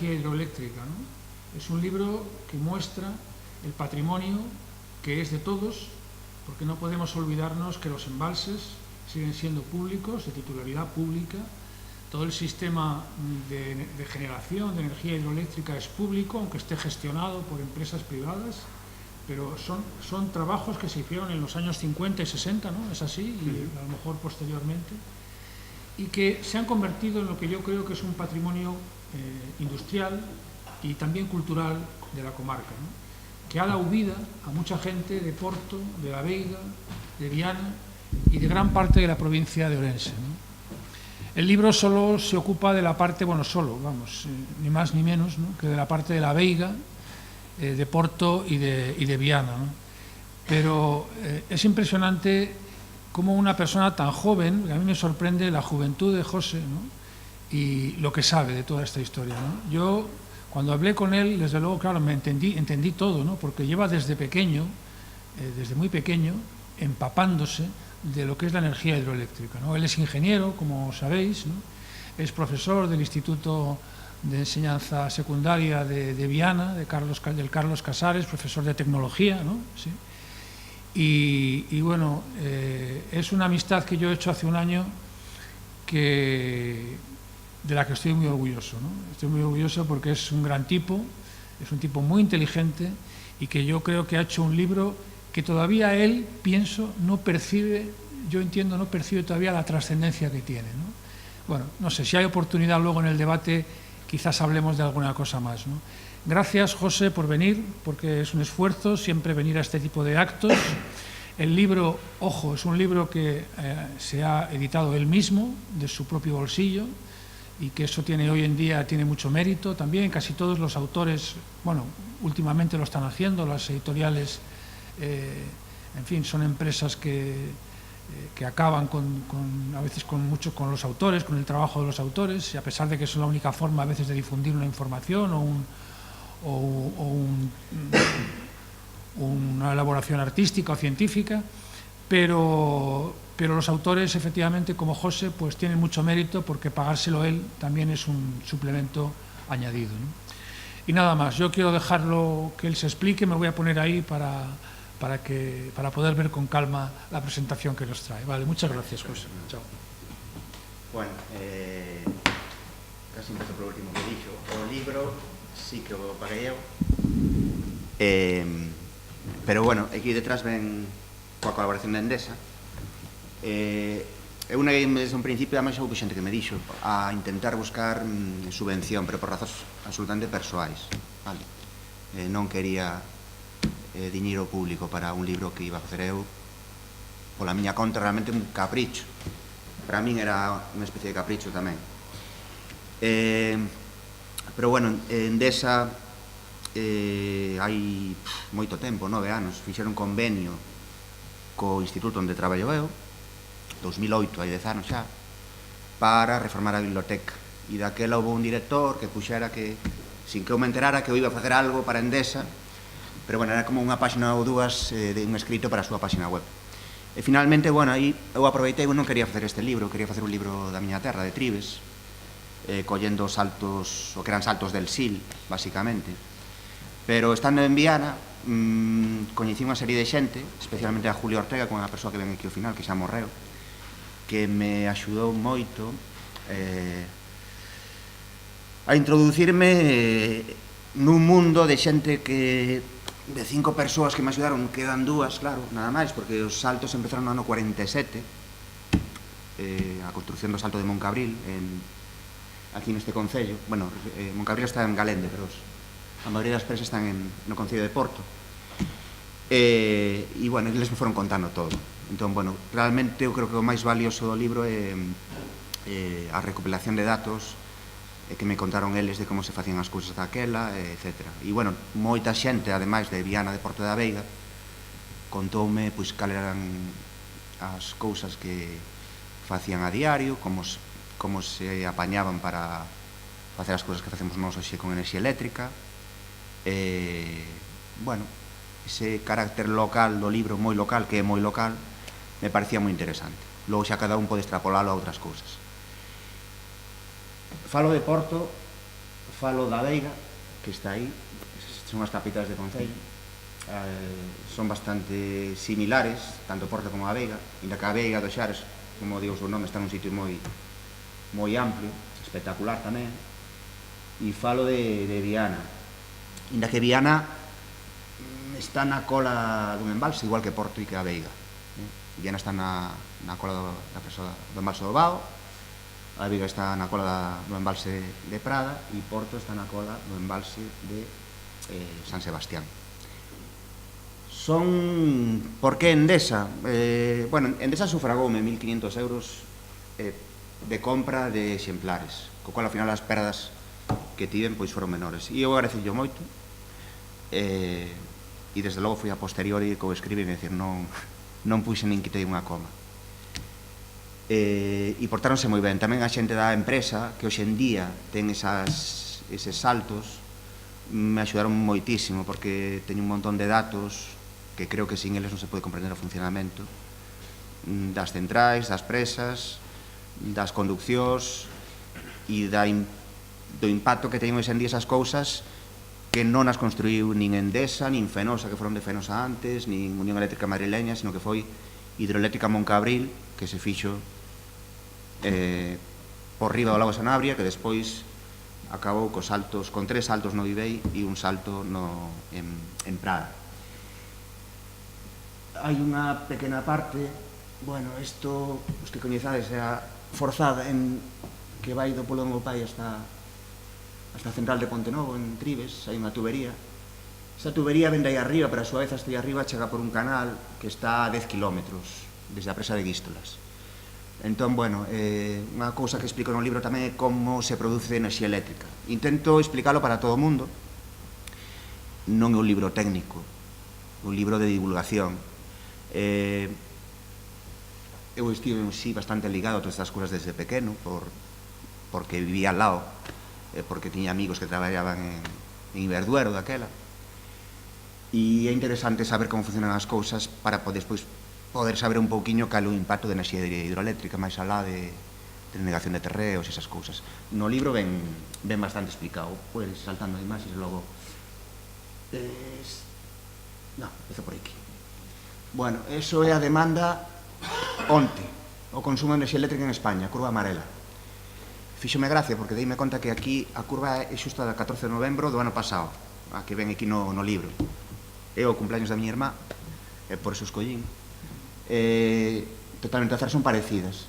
energía hidroeléctrica, ¿no? Es un libro que muestra el patrimonio que es de todos, porque no podemos olvidarnos que los embalses siguen siendo públicos, de titularidad pública. Todo el sistema de generación de energía hidroeléctrica es público, aunque esté gestionado por empresas privadas, pero son trabajos que se hicieron en los años 50 y 60, ¿no? Es así, y a lo mejor posteriormente, y que se han convertido en lo que yo creo que es un patrimonio industrial y también cultural de la comarca, ¿no? Que ha dado vida a mucha gente de Porto, de La Veiga, de Viana y de gran parte de la provincia de Ourense, ¿no? El libro solo se ocupa de la parte, bueno, solo, vamos, ni más ni menos, ¿no?, que de la parte de La Veiga, de Porto y de Viana, ¿no? Pero es impresionante cómo una persona tan joven, a mí me sorprende la juventud de José, ¿no?, y lo que sabe de toda esta historia, ¿no? Yo, cuando hablé con él, desde luego, claro, entendí todo, ¿no?, porque lleva desde pequeño, desde muy pequeño, empapándose de lo que es la energía hidroeléctrica, ¿no? Él es ingeniero, como sabéis, ¿no?, es profesor del Instituto de Enseñanza Secundaria de Viana, del Carlos Casares, profesor de tecnología, ¿no? Sí. Y bueno, es una amistad que yo he hecho hace un año de la que estoy muy orgulloso, ¿no? Estoy muy orgulloso porque es un gran tipo, es un tipo muy inteligente y que yo creo que ha hecho un libro que todavía él, pienso, no percibe, yo entiendo, no percibe todavía la trascendencia que tiene, ¿no? Bueno, no sé, si hay oportunidad luego en el debate, quizás hablemos de alguna cosa más, ¿no? Gracias, José, por venir, porque es un esfuerzo siempre venir a este tipo de actos. El libro, ojo, es un libro que se ha editado él mismo, de su propio bolsillo, y que eso hoy en día tiene mucho mérito también. Casi todos los autores, bueno, últimamente lo están haciendo, las editoriales, en fin, son empresas que acaban a veces con los autores, con el trabajo de los autores, y a pesar de que es la única forma a veces de difundir una información o una elaboración artística o científica, pero los autores, efectivamente, como José, pues tienen mucho mérito, porque pagárselo él también es un suplemento añadido, ¿no? Y nada más, yo quiero dejarlo que él se explique, me voy a poner ahí para poder ver con calma la presentación que nos trae. Vale, muchas gracias, José. Chao. Bueno, casi empiezo por último que dixo. O libro sí que o paguei eu, pero bueno, aquí detrás ven coa colaboración de Endesa. Eu neguei desde un principio, ademais houve xente que me dixo, a intentar buscar subvención, pero por razóns absolutamente persoais, vale? Non quería diñeiro público para un libro que iba a facer eu pola miña conta, realmente un capricho. Para min era unha especie de capricho tamén. Pero bueno, Endesa hai moito tempo, 9 anos, fixeron un convenio co instituto onde traballo eu, 2008, hai 10 anos xa, para reformar a biblioteca. E daquela houve un director que puxera que, sin que eu me enterara, que eu iba a facer algo para Endesa, pero bueno, era como unha páxina ou dúas de un escrito para a súa páxina web. E finalmente, bueno, aí eu aproveitei, eu non quería facer este libro, quería facer un libro da miña terra, de Tribes, collendo saltos, o que eran saltos del Sil, basicamente. Pero estando en Viana, coñecí unha serie de xente, especialmente a Julio Ortega, con a persoa que ven aquí ao final, que xa morreu, que me axudou moito a introducirme nun mundo de xente que, de 5 persoas que me axudaron, quedan 2, claro, nada máis, porque os saltos empezaron no ano 47, a construcción do salto de Moncabril, aquí neste concello. Bueno, Moncabril está en Galende, pero a maioría das presas están no concello de Porto. E, bueno, eles me foron contando todo. Entón, bueno, realmente eu creo que o máis valioso do libro é a recopilación de datos que me contaron eles de como se facían as cousas daquela, etc. E, bueno, moita xente, ademais de Viana, de Porto da Veiga, contoume pois cal eran as cousas que facían a diario, como se apañaban para facer as cousas que facemos nós hoxe con enerxía eléctrica. Bueno, ese carácter local do libro, moi local, que é moi local, me parecía moi interesante. Logo xa cada un pode extrapolalo a outras cousas. Falo de Porto, falo da Veiga, que está aí, son as capitais de concello, son bastante similares, tanto Porto como a Veiga, inda que a Veiga do Xares, como digo o seu nome, está nun sitio moi amplio, espectacular tamén, e falo de Viana, inda que Viana está na cola dun embalse, igual que Porto e que a Veiga. Viana está na cola do embalse do Bao, a Veiga está na cola do embalse de Prada e Porto está na cola do embalse de San Sebastián. Por que Endesa? Endesa sufragoume 1.500 euros de compra de exemplares, co cual, ao final, as perdas que tiven pois foron menores. E eu agradecello moito, e desde logo fui a posteriori co escribir, e dicir, non puxe nin quitei unha coma. E portáronse moi ben. Tamén a xente da empresa, que hoxe en día ten eses saltos, me axudaron moitísimo, porque teño un montón de datos que creo que sin eles non se pode comprender o funcionamento das centrais, das presas, das conduccións e do impacto que teñen hoxe en día esas cousas, que non as construíu nin Endesa, nin Fenosa, que foron de Fenosa antes, nin Unión Eléctrica Madrileña, sino que foi Hidroeléctrica Moncabril, que se fixo por riba do lago Sanabria, que despois acabou con 3 saltos no Vivei e un salto en Prada. Hai unha pequena parte, isto, os que coñezades, é a forzada que vai do Polo do meu pai hasta a central de Pontenovo, en Tribes, hai unha tubería. Esa tubería vende aí arriba, pero a súa vez hasta aí arriba chega por un canal que está a 10 kilómetros, desde a presa de Guístolas. Entón, unha cousa que explico no libro tamén é como se produce enerxía eléctrica. Intento explicalo para todo o mundo. Non é un libro técnico, un libro de divulgación. Eu estive bastante ligado a todas estas cousas desde pequeno, porque vivía al lado, porque tiña amigos que traballaban en Iberduero daquela, e é interesante saber como funcionan as cousas para despois poder saber un pouquiño cal é o impacto de enerxía hidroeléctrica máis alá de negación de terreos e esas cousas. No libro ven bastante explicado, podes ir saltando as imaxes e logo empezo por aquí. Eso é a demanda onte, o consumo de enerxía eléctrica en España, a curva amarela. Fíxome gracia, porque deime conta que aquí a curva é xusta da 14 de novembro do ano pasado, a que ven aquí no libro. É o cumpleaños da miña irmá, por eso escollín. Totalmente, as ceras son parecidas.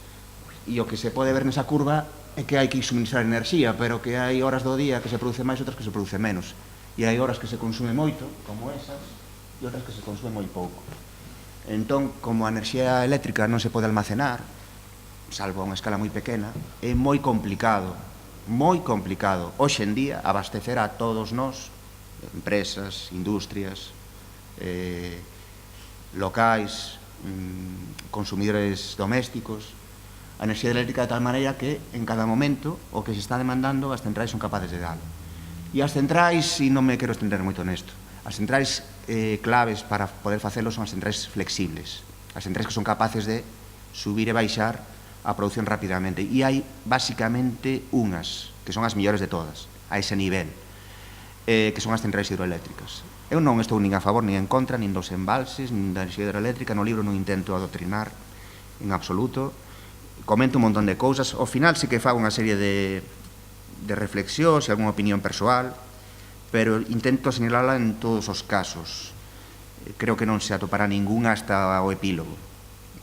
E o que se pode ver nesa curva é que hai que suministrar enerxía, pero que hai horas do día que se produce máis, outras que se produce menos. E hai horas que se consume moito, como esas, e outras que se consume moi pouco. Entón, como a enerxía eléctrica non se pode almacenar, salvo a unha escala moi pequena, é moi complicado, hoxe en día, abastecer a todos nós, empresas, industrias, locais, consumidores domésticos, a enerxía eléctrica de tal maneira que, en cada momento, o que se está demandando, as centrais son capaces de dalo. E as centrais, e non me quero estender moito nesto, as centrais claves para poder facelo son as centrais flexibles, as centrais que son capaces de subir e baixar a produción rapidamente. E hai, basicamente, unhas, que son as mellores de todas, a ese nivel, que son as centrais hidroeléctricas. Eu non estou nin a favor nin en contra, nin dos embalses, nin da enerxía hidroeléctrica. No libro non intento adoctrinar en absoluto. Comento un montón de cousas. Ao final sí que fago unha serie de reflexións e algunha opinión persoal, pero intento señalala en todos os casos. Creo que non se atopará ningún hasta o epílogo.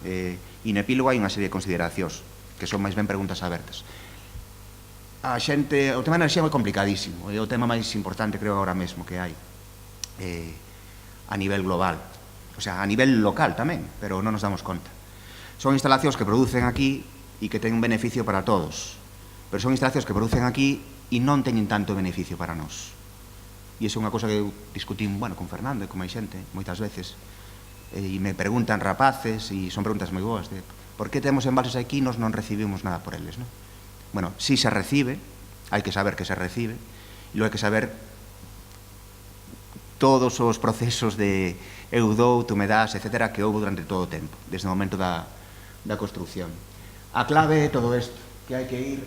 E no epílogo hai unha serie de consideracións, que son máis ben preguntas abertas. O tema da enerxía é moi complicadísimo, é o tema máis importante, creo, agora mesmo que hai a nivel global, o sea, a nivel local tamén, pero non nos damos conta. Son instalacións que producen aquí e que teñen un beneficio para todos, pero son instalacións que producen aquí e non teñen tanto beneficio para nós. E iso é unha cosa que eu discutín, con Fernando e con máis xente, moitas veces, e me preguntan rapaces, e son preguntas moi boas, de por que temos embalses aquí e nos non recibimos nada por eles, non? Si se recibe, hai que saber que se recibe, e logo hai que saber todos os procesos de eu dou, tú me das, etcétera, que houve durante todo o tempo, desde o momento da construcción. A clave é todo isto, que hai que ir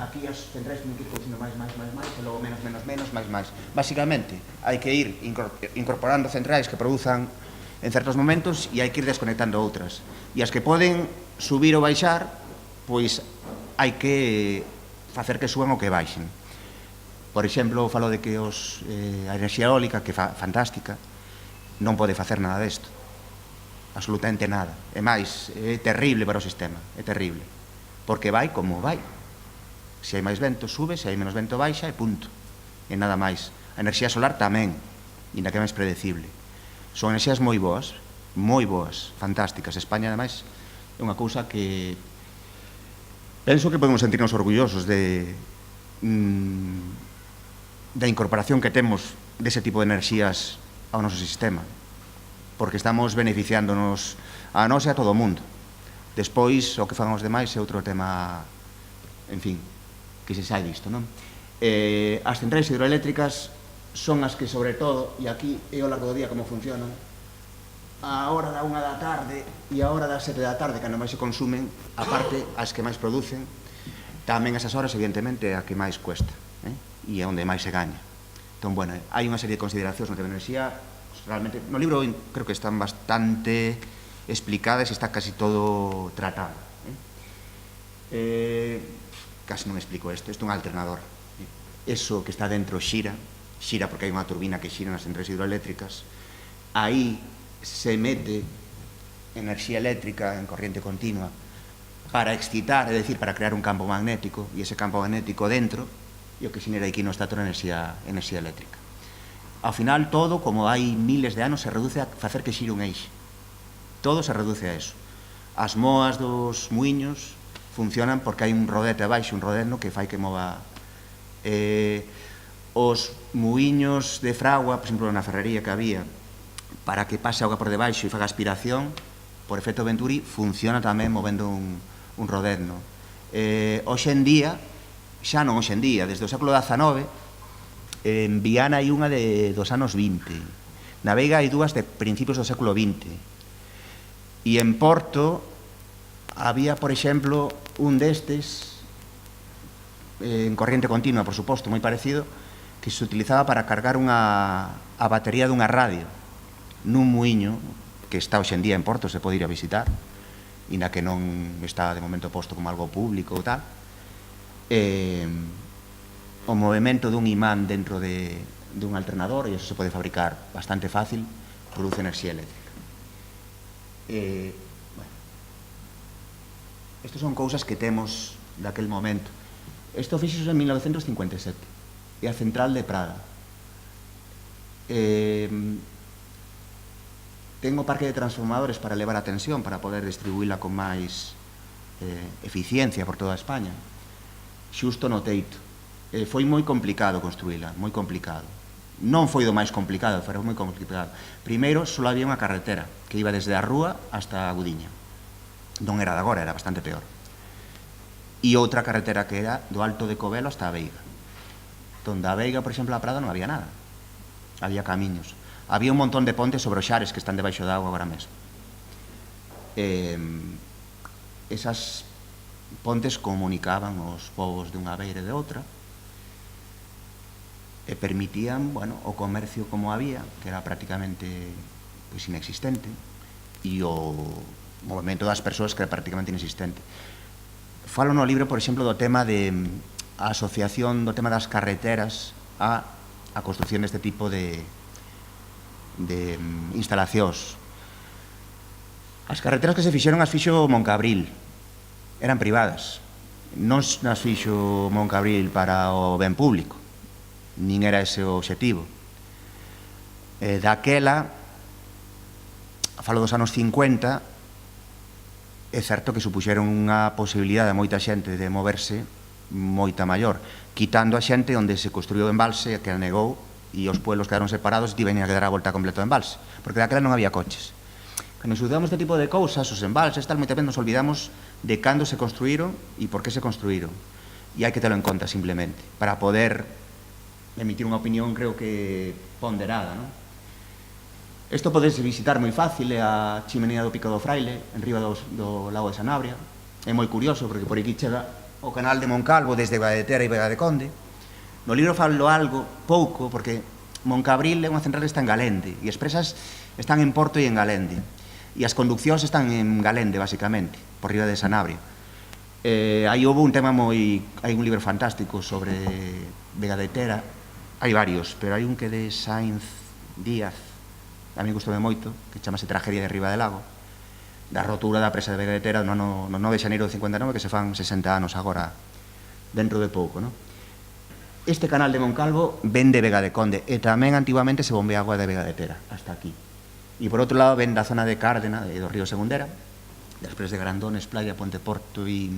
aquí as centrais tienen que ir producindo máis, e logo menos, máis. Basicamente, hai que ir incorporando centrais que produzan en certos momentos e hai que ir desconectando outras. E as que poden subir ou baixar, pois hai que facer que suban ou que baixen. Por exemplo, falo de que a enerxía eólica, que é fantástica, non pode facer nada desto. Absolutamente nada. E máis, é terrible para o sistema, é terrible. Porque vai como vai. Se hai máis vento, sube, se hai menos vento, baixa e punto. E nada máis. A enerxía solar tamén, ainda que é máis predecible. Son enerxías moi boas, fantásticas. España, ademais, é unha cousa que penso que podemos sentirnos orgullosos da incorporación que temos dese tipo de enerxías ao noso sistema, porque estamos beneficiándonos a nós e a todo o mundo. Despois, o que fan os demais é outro tema, en fin, que se sai disto, non? As centrais hidroeléctricas son as que, sobre todo, e aquí é ao largo do día como funcionan, a hora da 1 da tarde e a hora das 7 da tarde, cando máis se consumen, aparte, as que máis producen, tamén esas horas, evidentemente, é a que máis cuesta, e é onde máis se gaña. Entón, bueno, hai unha serie de consideracións no tema de enerxía, realmente, no libro creo que están bastante explicadas e está casi todo tratado. Casi non explico isto é un alternador. Eso que está dentro xira porque hai unha turbina que xira nas centrais hidroeléctricas, aí se mete enerxía eléctrica en corriente continua para excitar, é dicir, para crear un campo magnético, e ese campo magnético dentro e o que xenera aquí no estator enerxía eléctrica. Ao final, todo, como hai miles de anos, se reduce a facer que xire un eixe. Todo se reduce a eso. As moas dos muiños funcionan porque hai un rodete abaixo, un rodeno que fai que mova. Os muiños de fragua, por exemplo, na ferrería que había, para que pase auga por debaixo e faga aspiración, por efecto Venturi, funciona tamén movendo un rodeno. Hoxe en día, xa non hoxe en día, desde o século XIX, en Viana hai unha dos anos 20, na Veiga hai dúas de principios do século XX, e en Porto había, por exemplo, un destes, en corriente continua, por suposto, moi parecido, que se utilizaba para cargar a batería dunha radio nun muiño que está hoxe en día en Porto, se pode ir a visitar, e na que non está de momento posto como algo público ou tal. O movimento dun imán dentro dun alternador, e iso se pode fabricar bastante fácil, produce enerxía eléctrica. Estos son cousas que temos daquel momento. Isto fixo en 1957, e a central de Prada. Ten o parque de transformadores para elevar a tensión, para poder distribuíla con máis eficiencia por toda España, xusto no teito. Foi moi complicado construíla, moi complicado. Non foi do máis complicado, foi moi complicado. Primeiro, só había unha carretera que iba desde a Rúa hasta a Gudiña. Non era de agora, era bastante peor. E outra carretera que era do Alto de Covelo hasta a Veiga. Donde a Veiga, por exemplo, a Prada non había nada. Había camiños. Había un montón de pontes sobre os xares que están debaixo da agua agora mesmo. Esas pontes comunicaban os povos dunha beira e de outra e permitían, bueno, o comercio como había, que era prácticamente pois inexistente, e o movimento das persoas que era prácticamente inexistente. Falo no libro, por exemplo, do tema de a asociación do tema das carreteras a construción deste tipo de instalacións. As carreteras que se fixeron as fixo Moncabril, eran privadas, non as fixo Moncabril para o ben público, nin era ese o obxectivo. Daquela, falo dos anos 50, é certo que supuxeron unha posibilidade a moita xente de moverse moita maior, quitando a xente onde se construiu o embalse, que negou, e os pueblos quedaron separados e tiven a dar a volta completa do embalse, porque daquela non había coches. Cando estudamos este tipo de cousas, os embalses, tal, moitas veces nos olvidamos de cando se construíron e por que se construíron. E hai que telo en conta, simplemente, para poder emitir unha opinión, creo que ponderada, non? Isto podese visitar moi fácil, é a chimenea do Pico do Fraile, en riba do lago de Sanabria. É moi curioso, porque por aquí chega o canal de Moncalvo desde Vega de Tera e Vega de Conde. No libro falo algo, pouco, porque Moncabril é unha central que está en Galende e as presas están en Porto e en Galende e as conduccións están en Galende, basicamente, por riba de Sanabria. Aí houve un tema moi... hai un libro fantástico sobre Vega de Tera, hai varios, pero hai un que de Sainz Díaz, a mí gustoume moito, que chamase Tragedia de Riba del Lago, da rotura da presa de Vega de Tera no 9 de xaneiro de 59, que se fan 60 anos agora, dentro de pouco, non? Este canal de Moncalvo ven de Vega de Conde e tamén antiguamente se bombea agua de Vega de Tera, hasta aquí. E por outro lado ven da zona de Cárdena, do río Segundera, després de Grandones, Playa, Puente Porto e...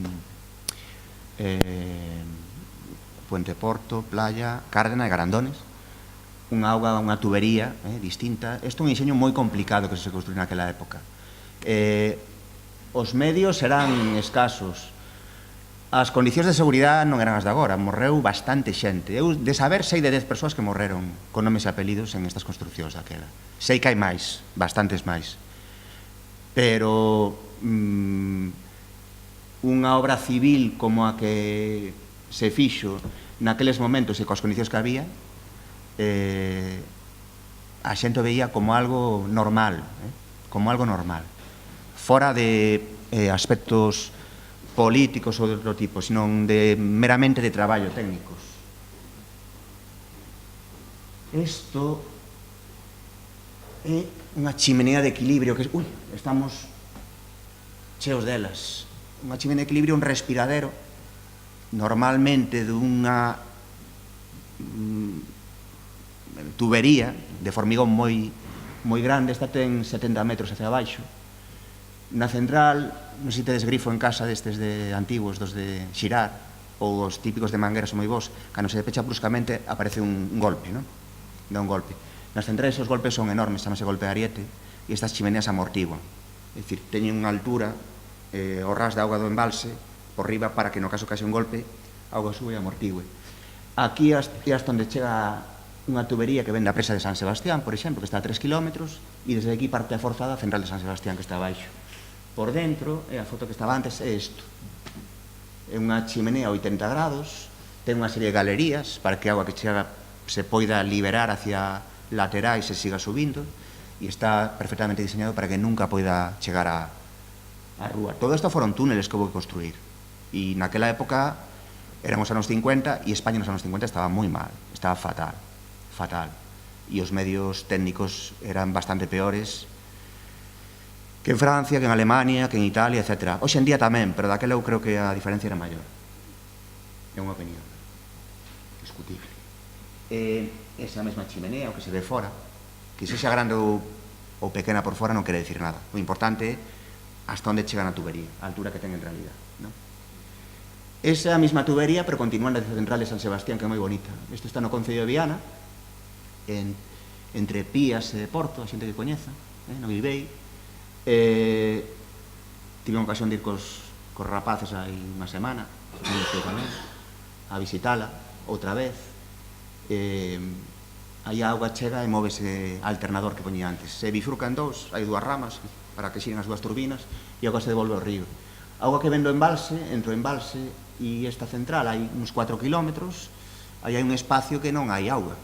Puente Porto, Playa, Cárdena e Grandones, unha auga, unha tubería distinta. Isto é un enxeño moi complicado que se construí naquela época. Os medios eran escasos, as condicións de seguridade non eran as de agora, morreu bastante xente. Eu, de saber, sei de 10 persoas que morreron con nomes e apelidos en estas construccións daquela. Sei que hai máis, bastantes máis. Pero unha obra civil como a que se fixo naqueles momentos e coas condicións que había, a xente veía como algo normal, como algo normal, fora de aspectos políticos ou de outro tipo, senón de meramente de traballo técnicos. Isto é unha chimenea de equilibrio que... Ui, estamos cheos delas. Unha chimenea de equilibrio, un respiradero, normalmente dunha tubería de formigón moi grande. Esta ten 70 metros hacia abaixo. Na central, non sei se tedes grifo en casa destes de antigos, dos de xirar, ou os típicos de mangueras ou moi bons, cando se pecha bruscamente aparece un golpe, non? Dá un golpe. Nas centrais os golpes son enormes, chamase golpe de ariete, e estas chimeneas amortiguan. É dicir, teñen unha altura, o ras de auga do embalse, por riba, para que no caso case un golpe, a auga sube e amortigue. Aquí é hasta onde chega unha tubería que ven da presa de San Sebastián, por exemplo, que está a 3 kilómetros, e desde aquí parte a forzada a central de San Sebastián, que está abaixo. Por dentro, a foto que estaba antes, é isto. É unha chimenea a 80 grados, ten unha serie de galerías para que a auga que chega se poida liberar hacia laterais e siga subindo, e está perfectamente diseñado para que nunca poida chegar a rúa. Todo isto foron túneles que houve que construir, e naquela época eran os anos 50 e España nos anos 50 estaba moi mal, estaba fatal, e os medios técnicos eran bastante peores que en Francia, que en Alemania, que en Italia, etc. Hoxe en día tamén, pero daquela eu creo que a diferencia era maior. É unha opinión discutible. Esa mesma chimenea, o que se ve fora, que se xa grande ou pequena por fora non quere dicir nada. O importante é hasta onde chega na tubería, a altura que ten en realidad, non? Esa é a mesma tubería, pero continúan desde a central de San Sebastián, que é moi bonita. Isto está no Concello de Viana, entre Pías e Porto, a xente que coñeza, no Vivei. Tive unha ocasión de ir cos rapaces hai unha semana, a visitala outra vez. Aí a auga chega e móvese alternador que poñía antes. Se bifurca en dous, hai dúas ramas para que xiren as dúas turbinas e a auga se devolve ao río. A auga que ven do embalse, entre o embalse e esta central hai uns 4 kilómetros, aí hai un espacio que non hai auga.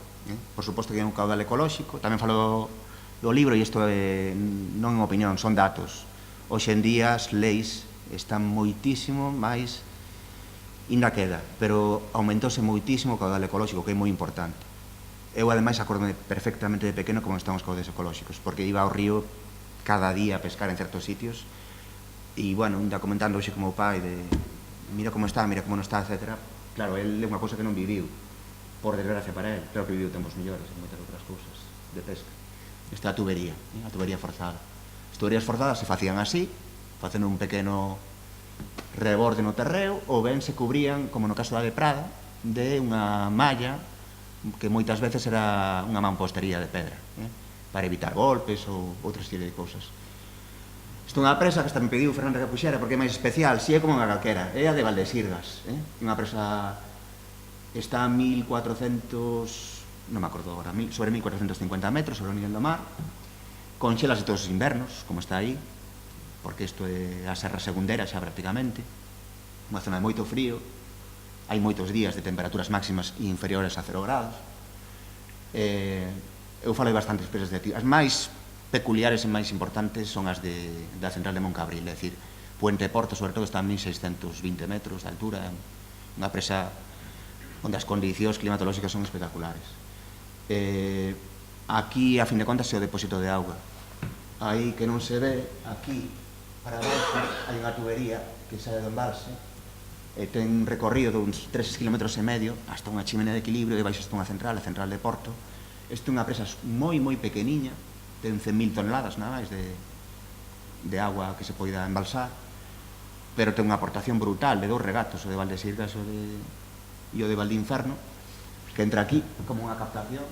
Por suposto que hai un caudal ecolóxico. Tamén falo do libro, e isto non é opinión, son datos. Hoxe en día as leis están moitísimo máis inda queda, pero aumentouse moitísimo o caudal ecolóxico, que é moi importante. Eu, ademais, acordome perfectamente de pequeno como están os caudales ecolóxicos, porque iba ao río cada día a pescar en certos sitios, e, bueno, ainda comentando hoxe como o pai de mira como está, mira como non está, etc. Claro, ele é unha cousa que non viviu, por desgracia para ele, claro que viviu tempos mellores en moitas outras cousas de pesca. Esta é a tubería forzada. As tuberías forzadas se facían así, facendo un pequeno reborde no terreo, ou ben se cubrían, como no caso da de Prada, de unha malla que moitas veces era unha mampostería de pedra, para evitar golpes ou outro estilo de cousas. Isto é unha presa que hasta me pediu Fernando que puxera, porque é máis especial, si é como unha calquera, é a de Valdesirgas, unha presa está a 1400... non me acordo agora, sobre 1450 metros sobre o nivel do mar, con xelas de todos os invernos, como está aí, porque isto é a Serra Segundera xa prácticamente, unha zona de moito frío, hai moitos días de temperaturas máximas inferiores a 0 grados. Eu falei bastantes presas de aquí. As máis peculiares e máis importantes son as da central de Moncabril, é dicir, Puente Porto, sobre todo, está a 1620 metros de altura, é unha presa onde as condicións climatolóxicas son espectaculares. Aquí, a fin de contas, é o depósito de auga. Aí que non se ve, aquí, para abaixo, hai unha tubería que sae do embalse, ten un recorrido de uns 3,5 km hasta unha chimenea de equilibrio e baixo está unha central, a central de Porto. Esta é unha presa moi pequeniña, ten 100.000 toneladas nada máis de agua que se poida embalsar, pero ten unha aportación brutal de 2 regatos, o de Valdesirgas e o de Valdinferno, que entra aquí como unha captación.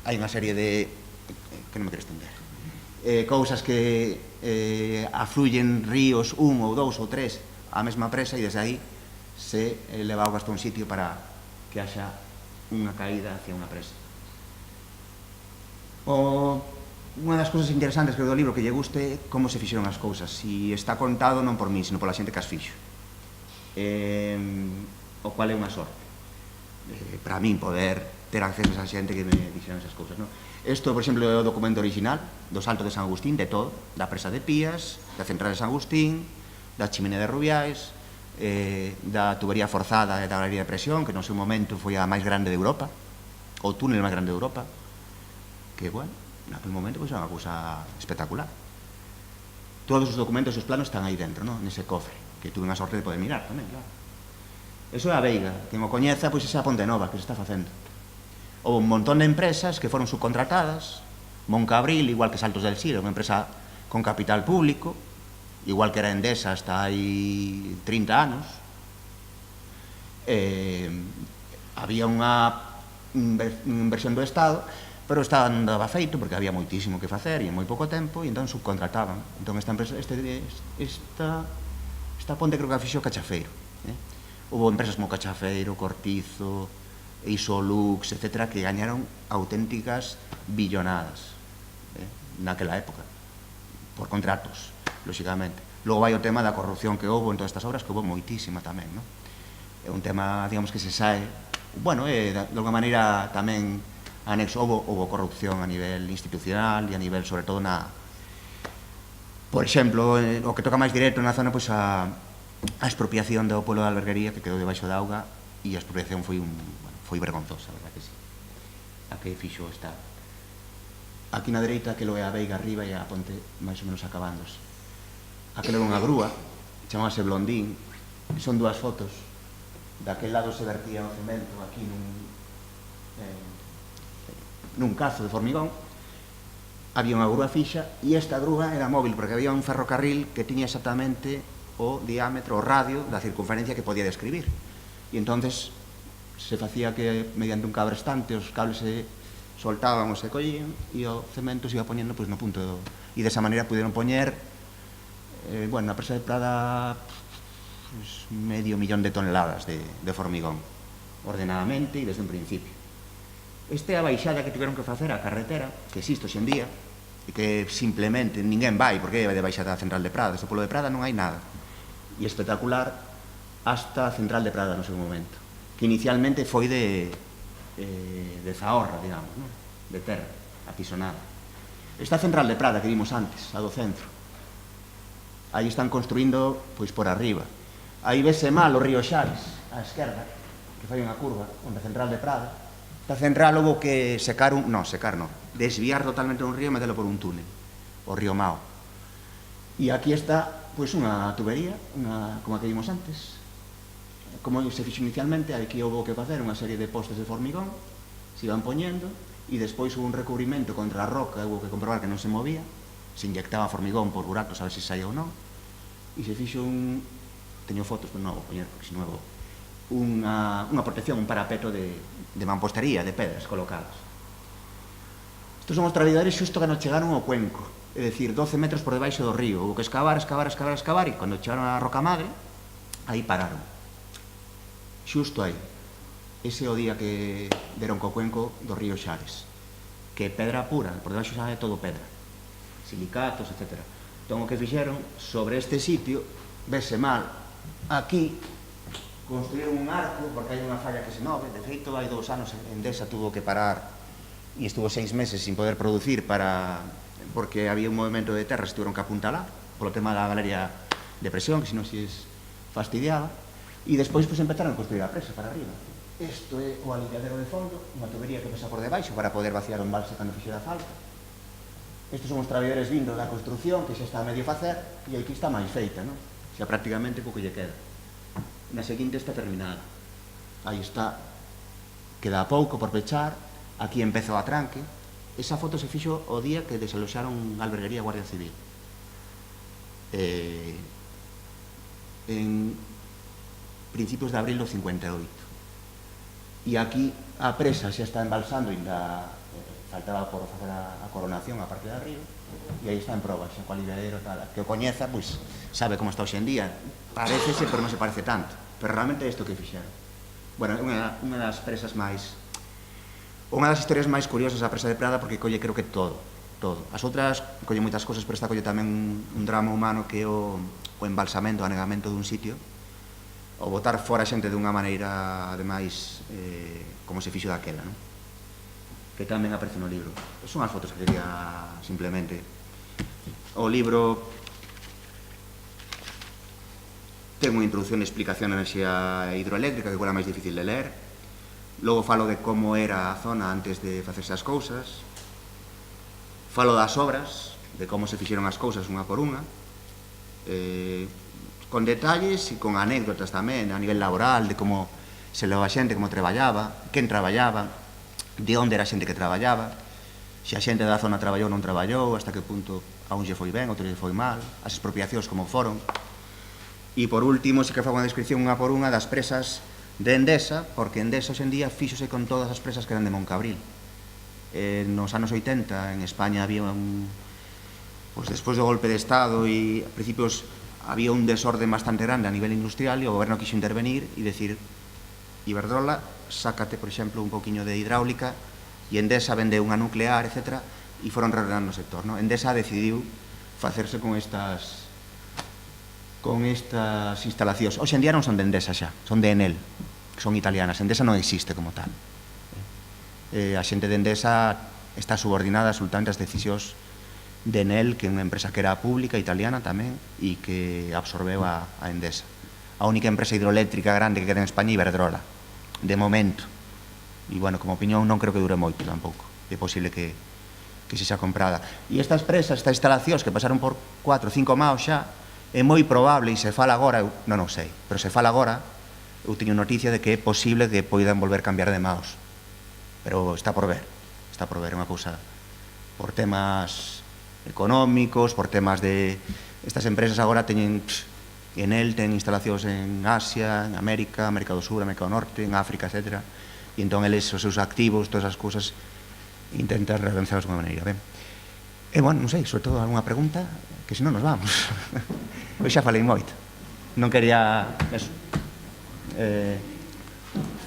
Hai unha serie de que non me quero estender, cousas que afluyen ríos, un ou dous ou tres á mesma presa, e desde aí se leva auga hasta un sitio para que haxa unha caída hacia unha presa. Unha das cousas interesantes que do libro que lle guste é como se fixeron as cousas, e está contado non por mí, sino pola xente que as fixo, o cual é unha sorte para min poder ter acceso a esa xente que me dixeron esas cousas, non? Isto, por exemplo, é o documento original do Salto de San Agustín, de todo, da presa de Pías, da central de San Agustín, da chimenea de Rubiais, da tubería forzada e da galería de presión, que no seu momento foi a máis grande de Europa, o túnel máis grande de Europa, que, bueno, naquele momento foi unha cousa espectacular. Todos os documentos e os planos están aí dentro, non? Nese cofre, que tuve unha sorte de poder mirar tamén, claro. Eso é a Veiga, quen o coñeza, pois esa Ponte Nova que se está facendo. Houve un montón de empresas que foron subcontratadas, Moncabril, igual que Saltos del Siro, unha empresa con capital público, igual que era Endesa hasta hai 30 anos. Había unha inversión do Estado, pero o Estado non daba feito porque había moitísimo que facer e en moi pouco tempo, e entón subcontrataban. Entón esta empresa, esta ponte creo que a fixo Cachafeiro. Houve empresas como Cachafeiro, Cortizo, Isolux, etc., que gañaron auténticas billonadas naquela época, por contratos, lóxicamente. Logo vai o tema da corrupción que houve en todas estas obras, que houve moitísima tamén, non? É un tema, digamos, que se sae, bueno, de alguma maneira tamén anexo, houve corrupción a nivel institucional e a nivel, sobre todo, por exemplo, o que toca máis directo na zona, pois a expropiación do pueblo de Alberguería, que quedou debaixo da auga, e a expropiación foi vergonzosa, a verdad que sí. A que fixo está aquí na dereita, que lo é a Veiga arriba e a ponte máis ou menos acabándose. Aquilo era unha grúa, chamábase Blondín, son dúas fotos. Daquel lado se vertía o cemento, aquí nun cazo de formigón, había unha grúa fixa, e esta grúa era móvil, porque había un ferrocarril que tiña exactamente o diámetro, o radio da circunferencia que podía describir. E entonces se facía que mediante un cabrestante os cables se soltaban ou se collían e o cemento se iba poñendo no punto e desa maneira puderon poñer na presa de Prada medio millón de toneladas de formigón ordenadamente e desde un principio. Esta é a baixada que tiveron que facer a carretera que existe hoxe en día e que simplemente ninguén vai, porque é de baixada da central de Prada, desde o pueblo de Prada non hai nada, e espectacular hasta a central de Prada no seu momento, que inicialmente foi de zahorra, digamos, ¿no? De terra, apisonada. Esta central de Prada que vimos antes, a do centro, aí están construindo pois por arriba. Aí vese mal o río Xares, á esquerda, que fai unha curva onde a central de Prada. Esta central houve que desviar totalmente un río e metelo por un túnel, o río Mao. E aquí está pois unha tubería, como a que vimos antes. Como se fixo inicialmente, aquí houve que facer unha serie de postes de formigón, se iban poñendo, e despois houve un recubrimento contra a roca, houve que comprobar que non se movía, se inyectaba formigón por buratos a ver se saía ou non, e se fixo teño fotos, pero non vou poñer, porque se non vou, unha protección, un parapeto de mampostería, de pedras colocadas. Estos son os traballadores xusto que nos chegaron ao cuenco, é dicir, 12 metros por debaixo do río, houve que excavar, e cando chegaron a Roca Madre, aí pararon. Xusto aí. Ese é o día que deron co cuenco do río Xares, que é pedra pura, por debaixo xa é todo pedra, silicatos, etc. Entón o que fixeron sobre este sitio, vese mal aquí construíron un arco porque hai unha falla que se nove. De feito, hai 2 anos Endesa tuvo que parar e estuvo 6 meses sin poder producir porque había un movimento de terras que tuvieron que apuntalar polo tema da galería de presión, que senón se fastidiaba, e despois empezaron a construir a presa para arriba. Isto é o aliviadero de fondo, unha tubería que pesa por debaixo para poder vaciar o embalse cando fixera falta. Estes son os traballadores vindos da construción, que xa está a medio facer, e aquí está máis feita, non? Xa prácticamente pouco lle queda. Na seguinte está terminada. Aí está, queda pouco por pechar, aquí empezou a tranque. Esa foto se fixo o día que desaloxaron a alberguería Guardia Civil. En principios de abril do 58. E aquí a presa xa está embalsando, ainda faltaba por facer a coronación a parte de arriba, e aí está en proba, xa co aliviadero tal. Que o coñeza, pois, sabe como está hoxe en día. Parecese, pero non se parece tanto. Pero realmente é isto que fixeron. Bueno, unha das presas máis... Unha das historias máis curiosas da presa de Prada, porque colle creo que todo. As outras colle moitas cosas, pero esta colle tamén un drama humano que é o embalsamento, o anegamento dun sitio, o botar fora xente dunha maneira, ademais, como se fixo daquela, non? Que tamén aparece no libro. Son as fotos que quería simplemente. O libro ten unha introducción e explicación da enerxía hidroeléctrica, que é máis difícil de ler. Logo falo de como era a zona antes de facerse as cousas. Falo das obras, de como se fixeron as cousas unha por unha, con detalles e con anécdotas tamén a nivel laboral, de como se leva a xente, como traballaba, quen traballaba, de onde era a xente que traballaba, se a xente da zona traballou ou non traballou, hasta que punto a un lle foi ben, outro lle foi mal, as expropiacións como foron. E por último, se que fago unha descripción unha por unha das presas de Endesa, porque Endesa hoxe en día fíxose con todas as presas que eran de Moncabril. Nos anos 80 en España había despois do golpe de Estado e a principios había un desorden bastante grande a nivel industrial e o goberno quixo intervenir e decir: Iberdrola, sácate, por exemplo, un poquinho de hidráulica, e Endesa vende unha nuclear, etc. E foron reordenando o sector, non? Endesa decidiu facerse con estas instalacións. Hoxe en día non son de Endesa xa, son de Enel, que son italianas. Endesa non existe como tal. A xente de Endesa está subordinada absolutamente ás decisións de Enel, que é unha empresa que era pública, italiana tamén, e que absorbeu a Endesa. A única empresa hidroeléctrica grande que queda en España é Iberdrola, de momento. E, bueno, como opinión non creo que dure moito tampouco. É posible que se xa comprada. E estas presas, estas instalacións que pasaron por 4 ou 5 maos xa, é moi probable, e se fala agora, non sei, pero se fala agora, eu teño noticia de que é posible que poidan volver cambiar de maos. Pero está por ver, é unha cousa por temas económicos, por temas de... Estas empresas agora teñen, Enel ten instalacións en Asia, en América, América do Sur, América do Norte, en África, etc. E entón eles, os seus activos, todas as cousas, intentan reorganizarlos de unha maneira. Ben, e, bueno, non sei, sobre todo alguna pregunta, que senón nos vamos. Hoxe xa falei moito. Non quería, eso,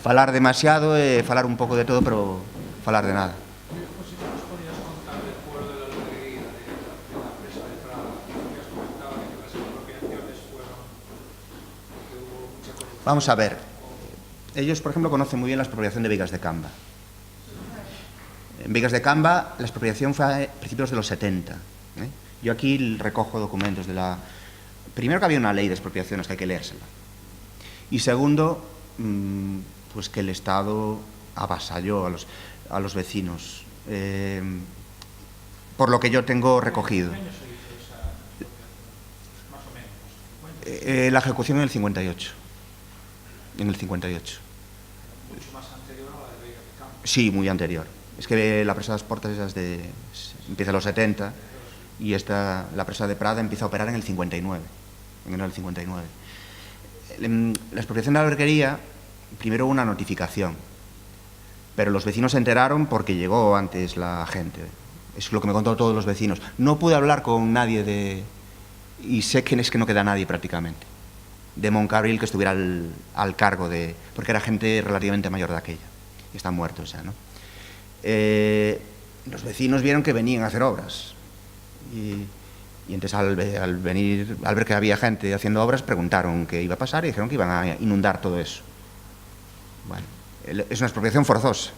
falar demasiado e falar un pouco de todo, pero falar de nada. Vamos a ver. Ellos, por ejemplo, conocen muy bien la expropiación de Vigas de Camba. En Vigas de Camba, la expropiación fue a principios de los 70. Yo aquí recojo documentos de la... Primero, que había una ley de expropiaciones que hay que leérsela. Y segundo, pues que el Estado avasalló a los vecinos. Por lo que yo tengo recogido. La ejecución en el 58. En el 58. Mucho más anterior a la de Vigas de Camba. Sí, muy anterior. Es que la presa de las Portas empieza en los 70 y la presa de Prada empieza a operar en el 59. En el 59. La expropiación de la alberguería, primero hubo una notificación, pero los vecinos se enteraron porque llegó antes la gente. Es lo que me contó todos los vecinos. No pude hablar con nadie y sé que es que no queda nadie prácticamente de Moncabril que estuviera al cargo de... porque era gente relativamente mayor de aquella. Y están muertos ya, ¿no? Los vecinos vieron que venían a hacer obras. Y entonces al ver que había gente haciendo obras, preguntaron qué iba a pasar y dijeron que iban a inundar todo eso. Bueno, es una expropiación forzosa.